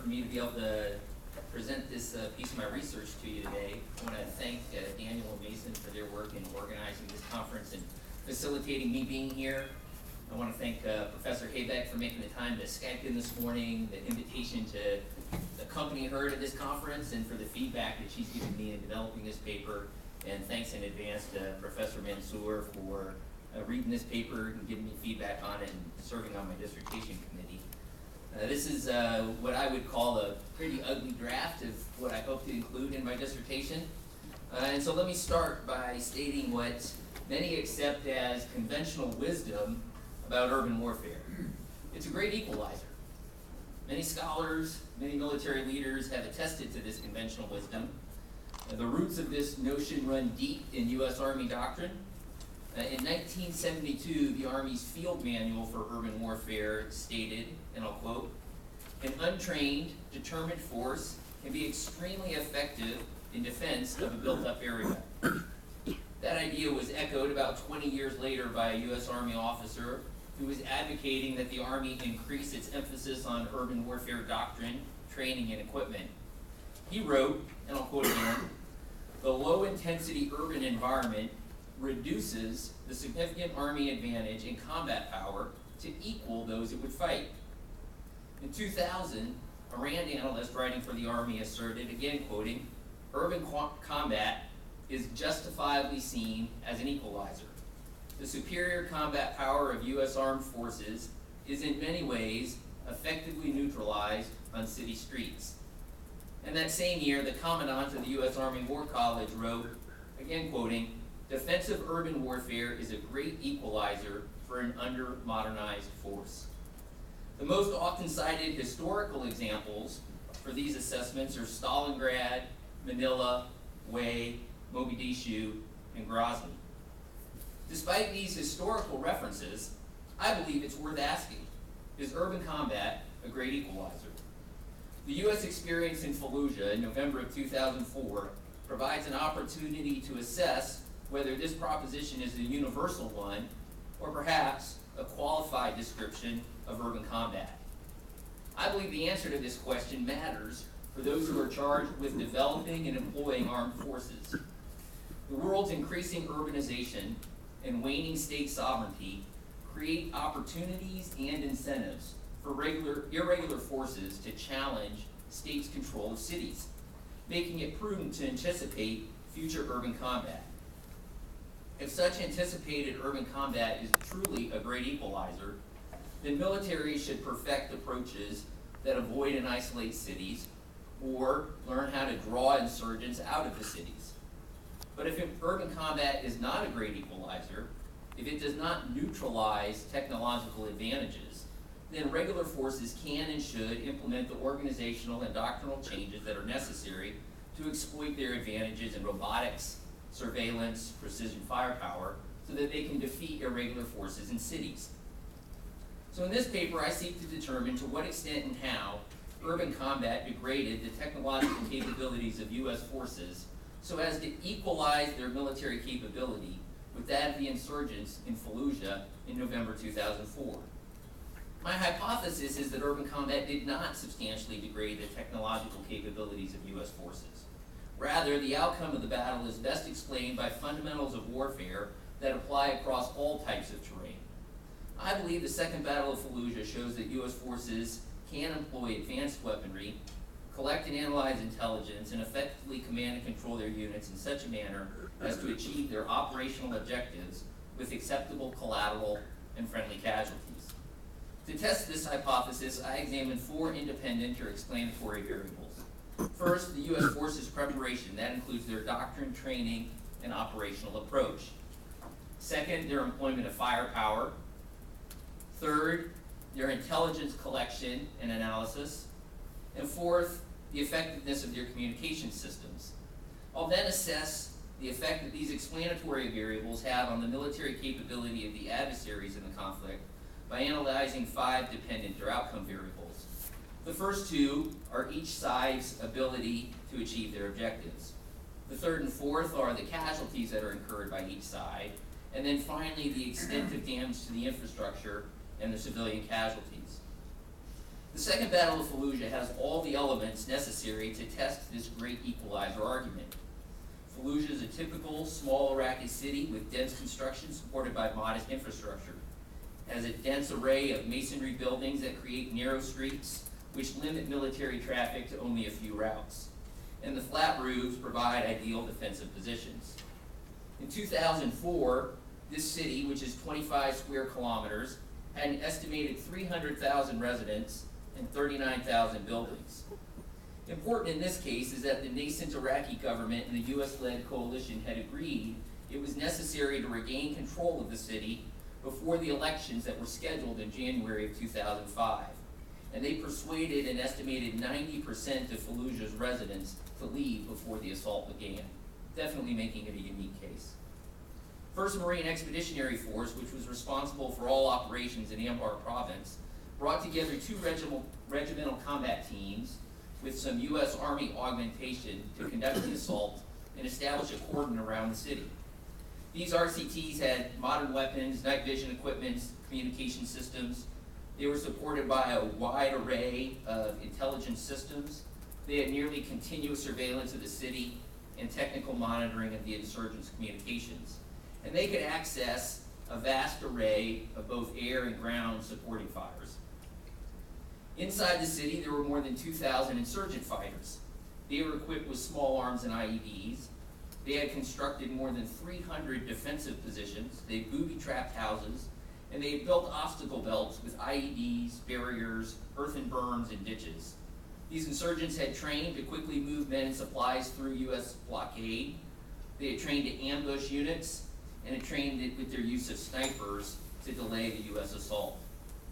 for me to be able to present this piece of my research to you today. I want to thank Daniel and Mason for their work in organizing this conference and facilitating me being here. I want to thank Professor Haybeck for making the time to Skype in this morning, the invitation to accompany her to this conference, and for the feedback that she's given me in developing this paper. And thanks in advance to Professor Mansour for reading this paper and giving me feedback on it and serving on my dissertation committee. This is what I would call a pretty ugly draft of what I hope to include in my dissertation. And so let me start by stating what many accept as conventional wisdom about urban warfare. It's a great equalizer. Many scholars, many military leaders have attested to this conventional wisdom. The roots of this notion run deep in U.S. Army doctrine. In 1972, the Army's field manual for urban warfare stated, and I'll quote, "An untrained, determined force can be extremely effective in defense of a built-up area." That idea was echoed about 20 years later by a U.S. Army officer who was advocating that the Army increase its emphasis on urban warfare doctrine, training, and equipment. He wrote, and I'll quote again, "The low-intensity urban environment reduces the significant Army advantage in combat power to equal those it would fight." In 2000, a RAND analyst writing for the Army asserted, again quoting, "Urban combat is justifiably seen as an equalizer. The superior combat power of U.S. armed forces is in many ways effectively neutralized on city streets." And that same year, the commandant of the U.S. Army War College wrote, again quoting, "Defensive urban warfare is a great equalizer for an under-modernized force." The most often cited historical examples for these assessments are Stalingrad, Manila, Hue, Mogadishu, and Grozny. Despite these historical references, I believe it's worth asking, is urban combat a great equalizer? The U.S. experience in Fallujah in November of 2004 provides an opportunity to assess whether this proposition is a universal one or perhaps a qualified description of urban combat. I believe the answer to this question matters for those who are charged with developing and employing armed forces. The world's increasing urbanization and waning state sovereignty create opportunities and incentives for irregular forces to challenge states' control of cities, making it prudent to anticipate future urban combat. If such anticipated urban combat is truly a great equalizer, then militaries should perfect approaches that avoid and isolate cities or learn how to draw insurgents out of the cities. But if urban combat is not a great equalizer, if it does not neutralize technological advantages, then regular forces can and should implement the organizational and doctrinal changes that are necessary to exploit their advantages in robotics, surveillance, precision firepower, so that they can defeat irregular forces in cities. So in this paper, I seek to determine to what extent and how urban combat degraded the technological capabilities of U.S. forces so as to equalize their military capability with that of the insurgents in Fallujah in November 2004. My hypothesis is that urban combat did not substantially degrade the technological capabilities of U.S. forces. Rather, the outcome of the battle is best explained by fundamentals of warfare that apply across all types of terrain. I believe the Second Battle of Fallujah shows that U.S. forces can employ advanced weaponry, collect and analyze intelligence, and effectively command and control their units in such a manner as to achieve their operational objectives with acceptable collateral and friendly casualties. To test this hypothesis, I examined 4 independent or explanatory variables. First, the U.S. forces preparation. That includes their doctrine, training, and operational approach. Second, their employment of firepower. Third, their intelligence collection and analysis. And fourth, the effectiveness of their communication systems. I'll then assess the effect that these explanatory variables have on the military capability of the adversaries in the conflict by analyzing 5 dependent or outcome variables. The first 2 are each side's ability to achieve their objectives. The third and fourth are the casualties that are incurred by each side. And then finally, the extent of damage to the infrastructure and the civilian casualties. The Second Battle of Fallujah has all the elements necessary to test this great equalizer argument. Fallujah is a typical small Iraqi city with dense construction supported by modest infrastructure. It has a dense array of masonry buildings that create narrow streets which limit military traffic to only a few routes. And the flat roofs provide ideal defensive positions. In 2004, this city, which is 25 square kilometers, had an estimated 300,000 residents and 39,000 buildings. Important in this case is that the nascent Iraqi government and the US-led coalition had agreed it was necessary to regain control of the city before the elections that were scheduled in January of 2005. And they persuaded an estimated 90% of Fallujah's residents to leave before the assault began, definitely making it a unique case. 1st Marine Expeditionary Force, which was responsible for all operations in Anbar Province, brought together 2 regimental combat teams with some U.S. Army augmentation to conduct the assault and establish a cordon around the city. These RCTs had modern weapons, night vision equipment, communication systems. They were supported by a wide array of intelligence systems. They had nearly continuous surveillance of the city and technical monitoring of the insurgents' communications. And they could access a vast array of both air and ground supporting fires. Inside the city, there were more than 2,000 insurgent fighters. They were equipped with small arms and IEDs. They had constructed more than 300 defensive positions. They booby-trapped houses, and they had built obstacle belts with IEDs, barriers, earthen berms, and ditches. These insurgents had trained to quickly move men and supplies through U.S. blockade. They had trained to ambush units, and had trained it with their use of snipers to delay the U.S. assault.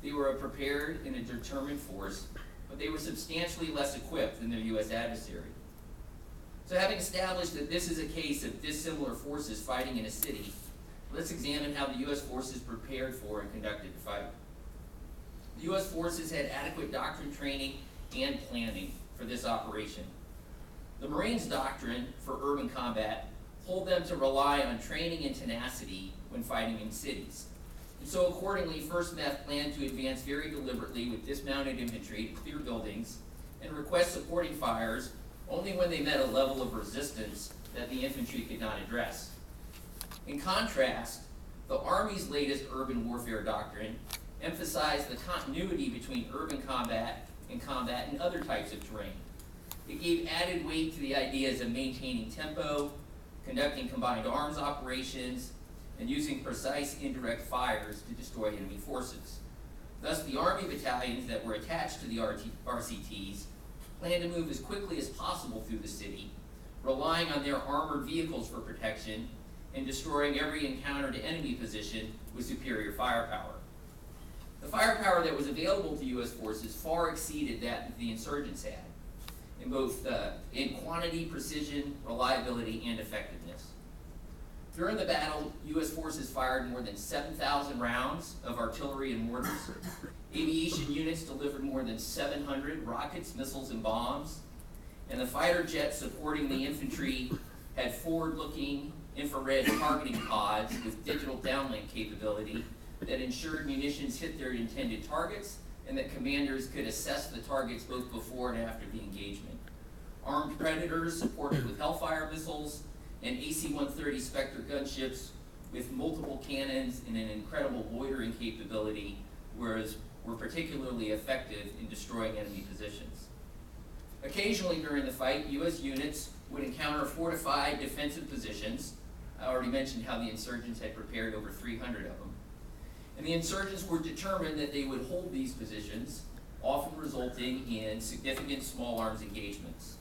They were a prepared and a determined force, but they were substantially less equipped than their U.S. adversary. So having established that this is a case of dissimilar forces fighting in a city, let's examine how the U.S. forces prepared for and conducted the fight. The U.S. forces had adequate doctrine training and planning for this operation. The Marines' doctrine for urban combat told them to rely on training and tenacity when fighting in cities. And so accordingly, 1st MEF planned to advance very deliberately with dismounted infantry to clear buildings and request supporting fires only when they met a level of resistance that the infantry could not address. In contrast, the Army's latest urban warfare doctrine emphasized the continuity between urban combat and combat in other types of terrain. It gave added weight to the ideas of maintaining tempo, conducting combined arms operations, and using precise indirect fires to destroy enemy forces. Thus, the Army battalions that were attached to the RCTs planned to move as quickly as possible through the city, relying on their armored vehicles for protection and destroying every encountered enemy position with superior firepower. The firepower that was available to U.S. forces far exceeded that the insurgents had, in both in quantity, precision, reliability, and effectiveness. During the battle, U.S. forces fired more than 7,000 rounds of artillery and mortars. Aviation units delivered more than 700 rockets, missiles, and bombs. And the fighter jets supporting the infantry had forward-looking infrared targeting pods with digital downlink capability that ensured munitions hit their intended targets and that commanders could assess the targets both before and after the engagement. Armed Predators supported with Hellfire missiles and AC-130 Spectre gunships with multiple cannons and an incredible loitering capability were particularly effective in destroying enemy positions. Occasionally during the fight, U.S. units would encounter fortified defensive positions. I already mentioned how the insurgents had prepared over 300 of them. And the insurgents were determined that they would hold these positions, often resulting in significant small arms engagements.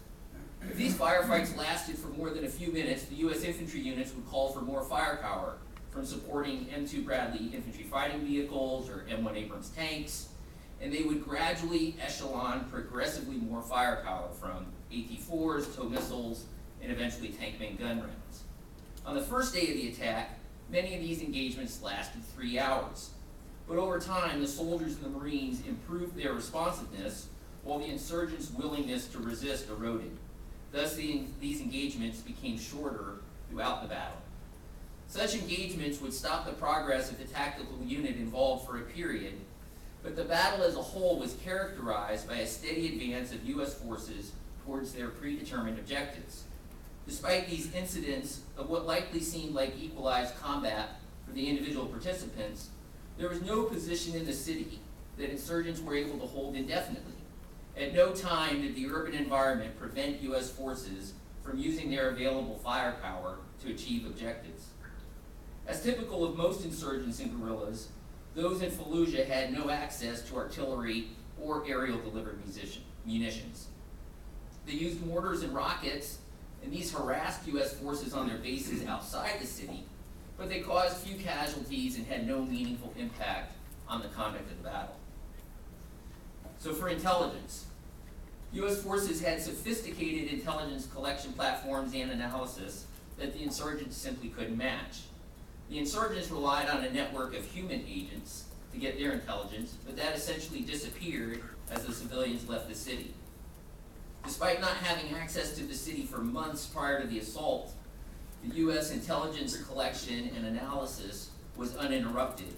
If these firefights lasted for more than a few minutes, the U.S. infantry units would call for more firepower from supporting M2 Bradley infantry fighting vehicles or M1 Abrams tanks, and they would gradually echelon progressively more firepower from AT-4s, tow missiles, and eventually tank main gun rounds. On the first day of the attack, many of these engagements lasted 3 hours. But over time, the soldiers and the Marines improved their responsiveness while the insurgents' willingness to resist eroded. Thus, these engagements became shorter throughout the battle. Such engagements would stop the progress of the tactical unit involved for a period, but the battle as a whole was characterized by a steady advance of U.S. forces towards their predetermined objectives. Despite these incidents of what likely seemed like equalized combat for the individual participants, there was no position in the city that insurgents were able to hold indefinitely. At no time did the urban environment prevent U.S. forces from using their available firepower to achieve objectives. As typical of most insurgents and guerrillas, those in Fallujah had no access to artillery or aerial delivered munitions. They used mortars and rockets, and these harassed U.S. forces on their bases outside the city, but they caused few casualties and had no meaningful impact on the conduct of the battle. So for intelligence, U.S. forces had sophisticated intelligence collection platforms and analysis that the insurgents simply couldn't match. The insurgents relied on a network of human agents to get their intelligence, but that essentially disappeared as the civilians left the city. Despite not having access to the city for months prior to the assault, the U.S. intelligence collection and analysis was uninterrupted,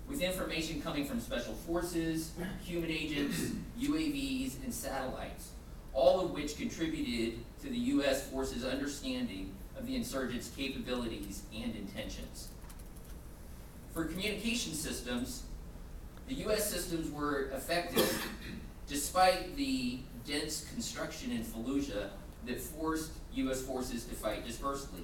with information coming from special forces, human agents, UAVs, and satellites, all of which contributed to the U.S. forces' understanding of the insurgents' capabilities and intentions. For communication systems, the U.S. systems were effective despite the dense construction in Fallujah that forced U.S. forces to fight dispersely.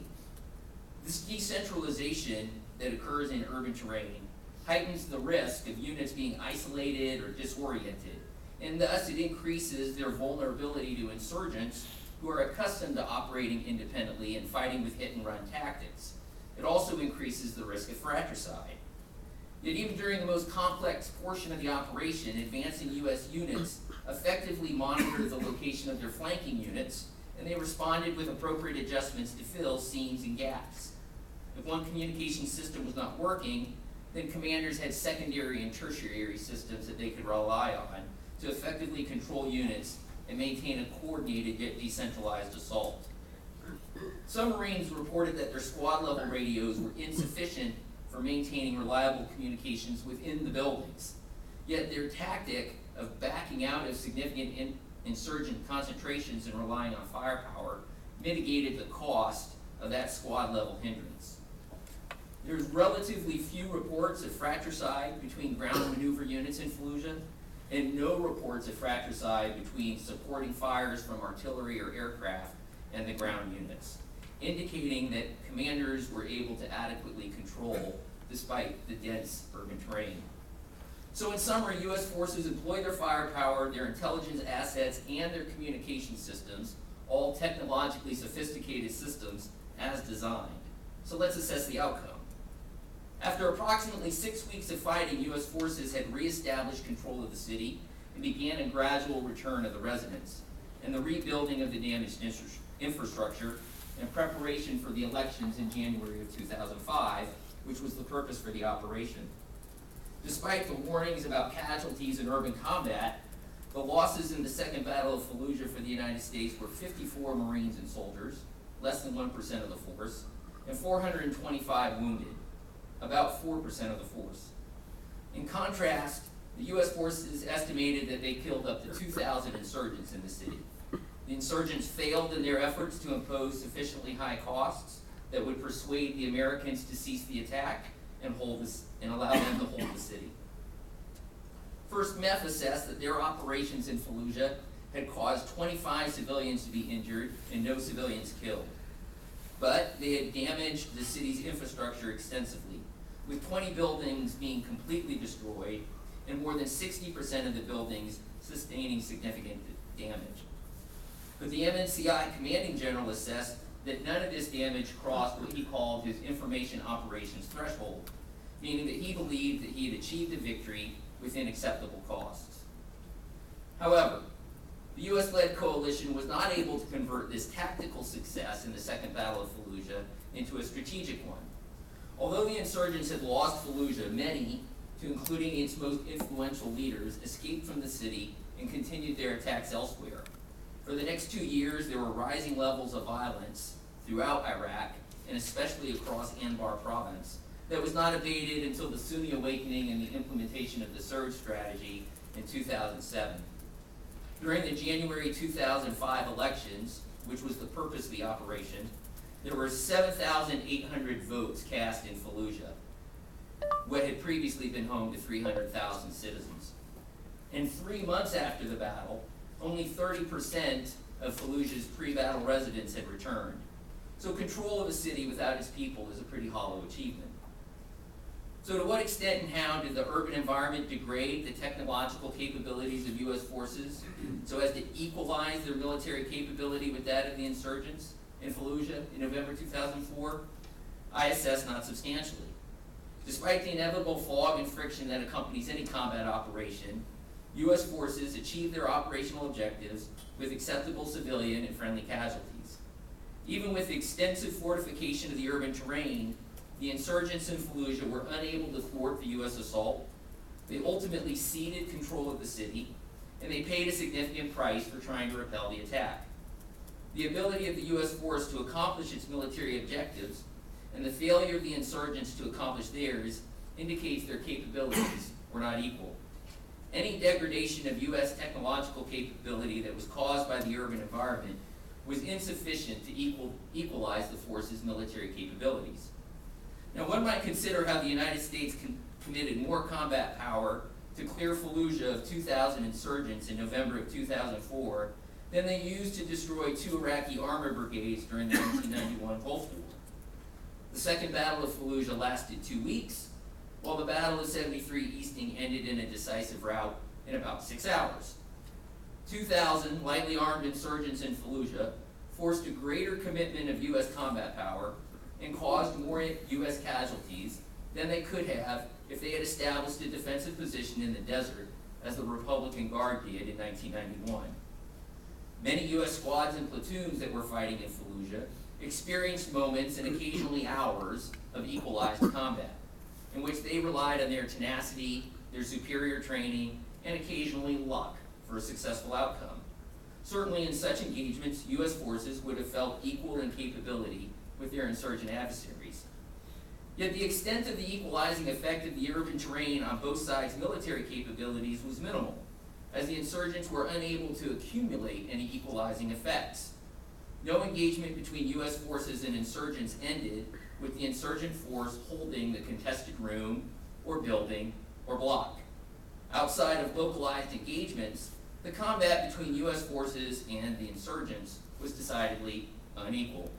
This decentralization that occurs in urban terrain heightens the risk of units being isolated or disoriented, and thus it increases their vulnerability to insurgents who are accustomed to operating independently and fighting with hit-and-run tactics. It also increases the risk of fratricide. Yet even during the most complex portion of the operation, advancing U.S. units effectively monitored the location of their flanking units, and they responded with appropriate adjustments to fill seams and gaps. If one communication system was not working, then commanders had secondary and tertiary systems that they could rely on to effectively control units and maintain a coordinated yet decentralized assault. Some Marines reported that their squad-level radios were insufficient for maintaining reliable communications within the buildings. Yet their tactic of backing out of significant insurgent concentrations and relying on firepower mitigated the cost of that squad-level hindrance. There's relatively few reports of fratricide between ground maneuver units in Fallujah, and no reports of fratricide between supporting fires from artillery or aircraft and the ground units, indicating that commanders were able to adequately control despite the dense urban terrain. So in summary, U.S. forces employ their firepower, their intelligence assets, and their communication systems, all technologically sophisticated systems, as designed. So let's assess the outcome. After approximately 6 weeks of fighting, U.S. forces had reestablished control of the city and began a gradual return of the residents and the rebuilding of the damaged infrastructure in preparation for the elections in January of 2005, which was the purpose for the operation. Despite the warnings about casualties in urban combat, the losses in the Second Battle of Fallujah for the United States were 54 Marines and soldiers, less than 1% of the force, and 425 wounded, about 4% of the force. In contrast, the U.S. forces estimated that they killed up to 2,000 insurgents in the city. The insurgents failed in their efforts to impose sufficiently high costs that would persuade the Americans to cease the attack and allow them to hold the city. First, MEF assessed that their operations in Fallujah had caused 25 civilians to be injured and no civilians killed. But they had damaged the city's infrastructure extensively, with 20 buildings being completely destroyed and more than 60% of the buildings sustaining significant damage. But the MNCI commanding general assessed that none of this damage crossed what he called his information operations threshold, meaning that he believed that he had achieved a victory within acceptable costs. However, the U.S.-led coalition was not able to convert this tactical success in the Second Battle of Fallujah into a strategic one. Although the insurgents had lost Fallujah, many, to including its most influential leaders, escaped from the city and continued their attacks elsewhere. For the next 2 years, there were rising levels of violence throughout Iraq, and especially across Anbar province, that was not abated until the Sunni awakening and the implementation of the surge strategy in 2007. During the January 2005 elections, which was the purpose of the operation, there were 7,800 votes cast in Fallujah, what had previously been home to 300,000 citizens. And 3 months after the battle, only 30% of Fallujah's pre-battle residents had returned. So control of a city without its people is a pretty hollow achievement. So to what extent and how did the urban environment degrade the technological capabilities of U.S. forces so as to equalize their military capability with that of the insurgents in Fallujah in November 2004? I assess not substantially. Despite the inevitable fog and friction that accompanies any combat operation, U.S. forces achieved their operational objectives with acceptable civilian and friendly casualties. Even with the extensive fortification of the urban terrain, the insurgents in Fallujah were unable to thwart the U.S. assault. They ultimately ceded control of the city, and they paid a significant price for trying to repel the attack. The ability of the U.S. force to accomplish its military objectives and the failure of the insurgents to accomplish theirs indicates their capabilities were not equal. Any degradation of U.S. technological capability that was caused by the urban environment was insufficient to equalize the force's military capabilities. Now, one might consider how the United States committed more combat power to clear Fallujah of 2,000 insurgents in November of 2004 than they used to destroy 2 Iraqi armor brigades during the 1991 Gulf War. The Second Battle of Fallujah lasted 2 weeks, while the Battle of 73 Easting ended in a decisive rout in about 6 hours. 2,000 lightly armed insurgents in Fallujah forced a greater commitment of U.S. combat power and caused more U.S. casualties than they could have if they had established a defensive position in the desert as the Republican Guard did in 1991. Many U.S. squads and platoons that were fighting in Fallujah experienced moments and occasionally hours of equalized combat, in which they relied on their tenacity, their superior training, and occasionally luck for a successful outcome. Certainly in such engagements, U.S. forces would have felt equal in capability with their insurgent adversaries. Yet the extent of the equalizing effect of the urban terrain on both sides' military capabilities was minimal, as the insurgents were unable to accumulate any equalizing effects. No engagement between U.S. forces and insurgents ended with the insurgent force holding the contested room or building or block. Outside of localized engagements, the combat between U.S. forces and the insurgents was decidedly unequal.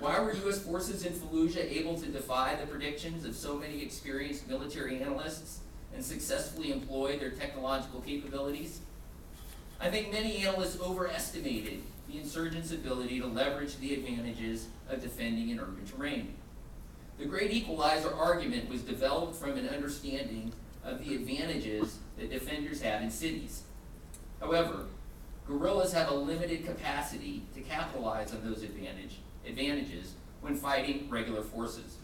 Why were U.S. forces in Fallujah able to defy the predictions of so many experienced military analysts and successfully employ their technological capabilities? I think many analysts overestimated the insurgents' ability to leverage the advantages of defending an urban terrain. The great equalizer argument was developed from an understanding of the advantages that defenders have in cities. However, guerrillas have a limited capacity to capitalize on those advantages when fighting regular forces.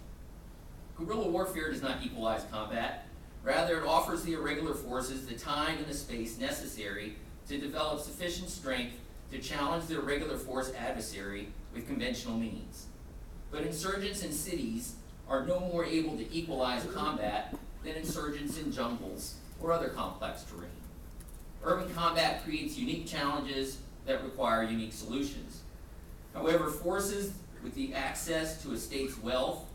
Guerrilla warfare does not equalize combat. Rather, it offers the irregular forces the time and the space necessary to develop sufficient strength to challenge their regular force adversary with conventional means. But insurgents in cities are no more able to equalize combat than insurgents in jungles or other complex terrain. Urban combat creates unique challenges that require unique solutions. However, forces with the access to a state's wealth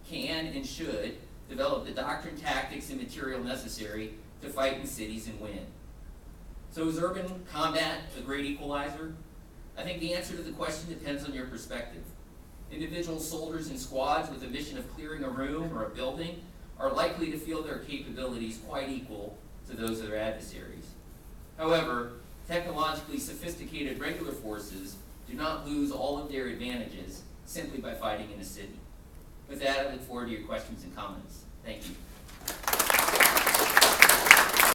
can and should develop the doctrine, tactics, and material necessary to fight in cities and win. So is urban combat a great equalizer? I think the answer to the question depends on your perspective. Individual soldiers in squads with a mission of clearing a room or a building are likely to feel their capabilities quite equal to those of their adversaries. However, technologically sophisticated regular forces do not lose all of their advantages simply by fighting in a city. With that, I look forward to your questions and comments. Thank you.